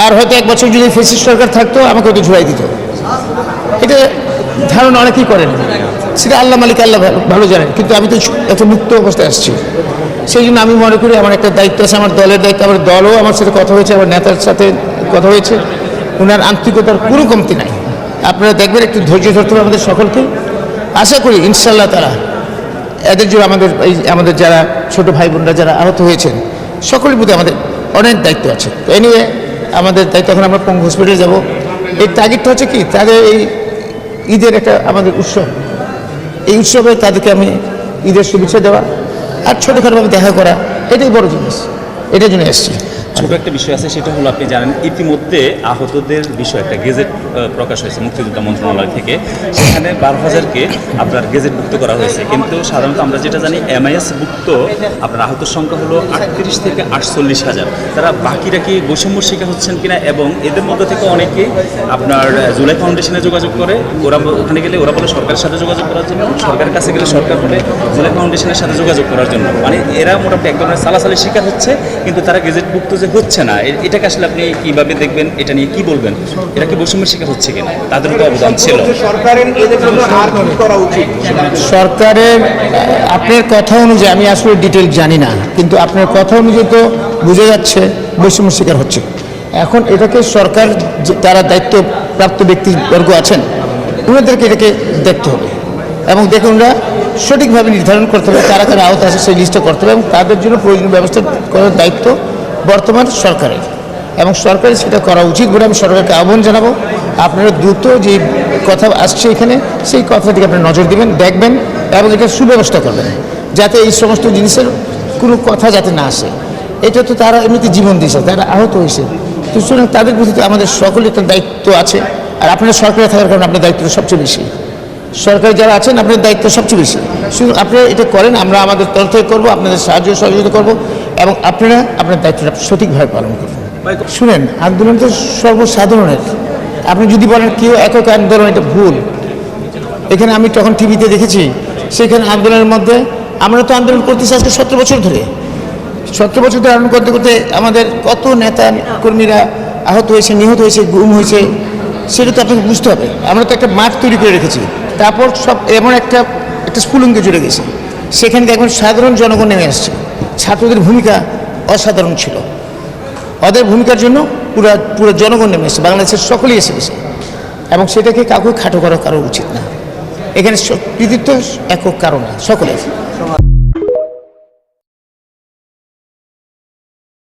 আর হয়তো 1 বছর যদি ফ্যাসিস্ট সরকার থাকতো আমাকে হয়তো ঝুলাই দিত। এটা ধারণা অনেকেই করেন, সেটা আল্লাহ মালিক আল্লাহ ভালো জানেন। কিন্তু আমি তো এত মুক্ত অবস্থায় আসছি, সেই জন্য আমি মনে করি আমার একটা দায়িত্ব আছে, আমার দলের দায়িত্ব। আমার দলও আমার সাথে কথা হয়েছে, আমার নেতার সাথে কথা হয়েছে, ওনার আন্তরিকতার কোনো কমতি নাই। আপনারা দেখবেন, একটু ধৈর্য ধরতে হবে আমাদের সকলকে। আশা করি ইনশাআল্লাহ তারা এদের জন্য আমাদের যারা ছোট ভাই বোনরা যারা আহত হয়েছেন সকলের প্রতি আমাদের অনেক দায়িত্ব আছে। তো এনিওয়ে আমাদের দায়িত্ব, এখন আমরা পঙ্গু হসপিটালে যাব। এই টার্গেটটা হচ্ছে কি, তাদের এই ঈদের একটা আমাদের উৎসব, এই উৎসবে তাদেরকে আমি ঈদের শুভেচ্ছা দেওয়া আর ছোটোখাটোভাবে দেখা করা, এটাই বড় জিনিস, এটার জন্য এসেছি। ছোট একটা বিষয় আছে, সেটা হলো আপনি জানেন ইতিমধ্যে আহতদের বিষয়ে একটা গেজেট প্রকাশ হয়েছে মুক্তিযোদ্ধা মন্ত্রণালয় থেকে। সেখানে 12,000-কে আপনার গেজেটভুক্ত করা হয়েছে, কিন্তু সাধারণত আমরা যেটা জানি MIS-ভুক্ত আপনার আহতের সংখ্যা হলো 38 থেকে 48,000। তারা বাকিরা কি বৈষম্যর শিকার হচ্ছেন কিনা, এবং এদের মধ্যে থেকে অনেকেই আপনার জুলাই ফাউন্ডেশনে যোগাযোগ করে, ওরা ওখানে গেলে ওরা বলে সরকারের সাথে যোগাযোগ করার জন্য, সরকারের কাছে গেলে সরকার বলে জুলাই ফাউন্ডেশনের সাথে যোগাযোগ করার জন্য। মানে এরা মোটামুটি এক ধরনের সালাসালির শিকার হচ্ছে, কিন্তু তারা গেজেটভুক্ত যে হচ্ছে না, এটাকে আসলে আপনি কীভাবে দেখবেন, এটা নিয়ে কি বলবেন? এটা কি বৈষম্যের শিকার হচ্ছে কিনা? তাদের তো অবদান ছিল। সরকারের আপনার কথা অনুযায়ী আমি আসলে ডিটেল জানি না, কিন্তু আপনার কথা অনুযায়ী তো বোঝা যাচ্ছে বৈষম্যের শিকার হচ্ছে। এখন এটাকে সরকার যারা দায়িত্বপ্রাপ্ত ব্যক্তিবর্গ আছেন ওনাদেরকে এটাকে দেখতে হবে, এবং দেখে ওনারা সঠিকভাবে নির্ধারণ করতে হবে কারা কারা আহত আছে, সেই লিস্টটা করতে হবে, এবং তাদের জন্য প্রয়োজনীয় ব্যবস্থা করার দায়িত্ব বর্তমান সরকারের, এবং সরকারের সেটা করা উচিত বলে আমি সরকারকে আহ্বান জানাবো। আপনারা দ্রুত যে কথা আসছে এখানে, সেই কথাটিকে আপনারা নজর দিবেন, দেখবেন, এবং এটা সুব্যবস্থা করবেন যাতে এই সমস্ত জিনিসের কোনো কথা যাতে না আসে। এটা তো তারা এমনিতে জীবন দিয়েছে, তারা আহত হয়েছে, তো সুতরাং তাদের প্রতি আমাদের সকলের একটা দায়িত্ব আছে। আর আপনারা সরকারে থাকার কারণে আপনার দায়িত্বটা সবচেয়ে বেশি, সরকারে যারা আছেন আপনার দায়িত্ব সবচেয়ে বেশি। শুধু আপনারা এটা করেন, আমরা আমাদের তরফ থেকে করবো, আপনাদের সাহায্য সহযোগিতা করবো, এবং আপনারা আপনার দায়িত্বটা সঠিকভাবে পালন করবেন। শুনেন, আন্দোলন তো সর্বসাধারণের। আপনি যদি বলেন কেউ একক আন্দোলন, এটা ভুল। এখানে আমি তখন টিভিতে দেখেছি, সেখানে আন্দোলনের মধ্যে আমরা তো আন্দোলন করতেছি আজকে 17 বছর ধরে। 17 বছর ধরে আন্দোলন করতে করতে আমাদের কত নেতা কর্মীরা আহত হয়েছে, নিহত হয়েছে, গুম হয়েছে, সেটা তো আপনাকে বুঝতে হবে। আমরা তো একটা মাঠ তৈরি করে রেখেছি, তারপর সব এমন একটা স্ফুলিঙ্গে জুড়ে গেছে, সেখানে দেখবেন সাধারণ জনগণ নেমে আসছে। ছাত্রদের ভূমিকা অসাধারণ ছিল, ওদের ভূমিকার জন্য পুরো জনগণ নেমে এসেছে, বাংলাদেশের সকলেই এসে গেছে, এবং সেটাকে কাউকে খাটো করা কারো উচিত না। এখানে কৃতিত্ব একক কারণ না, সকলের।